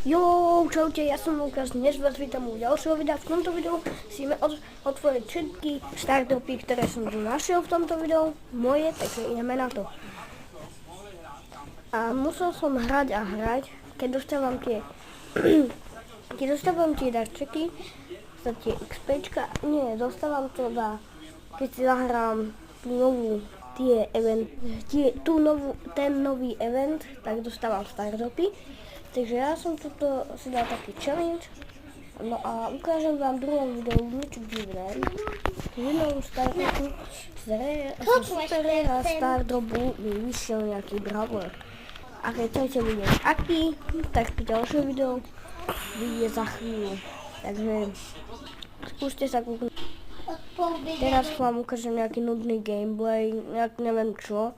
Jo, čaute, ja som Lukas, dnes vás vítam u ďalšieho videa. V tomto videu si ideme otvoriť všetky startupy, ktoré som tu našiel v tomto videu, moje, takže ideme na to. A musel som hrať a hrať, keď dostávam tie darčeky, za tie XPčka, nie, dostávam to keď si zahrám tú novú, ten nový event, tak dostávam startupy. Takže ja som tuto si dal taký challenge, no a ukážem vám v druhom videu niečo divné. V jednom startupu z Superhero Startupu mi vyšiel nejaký brawler. A keď chcete vidieť aký, tak ďalšie video vyjde za chvíľu. Takže skúste sa kúknúť. Teraz vám ukážem nejaký nudný gameplay, neviem čo.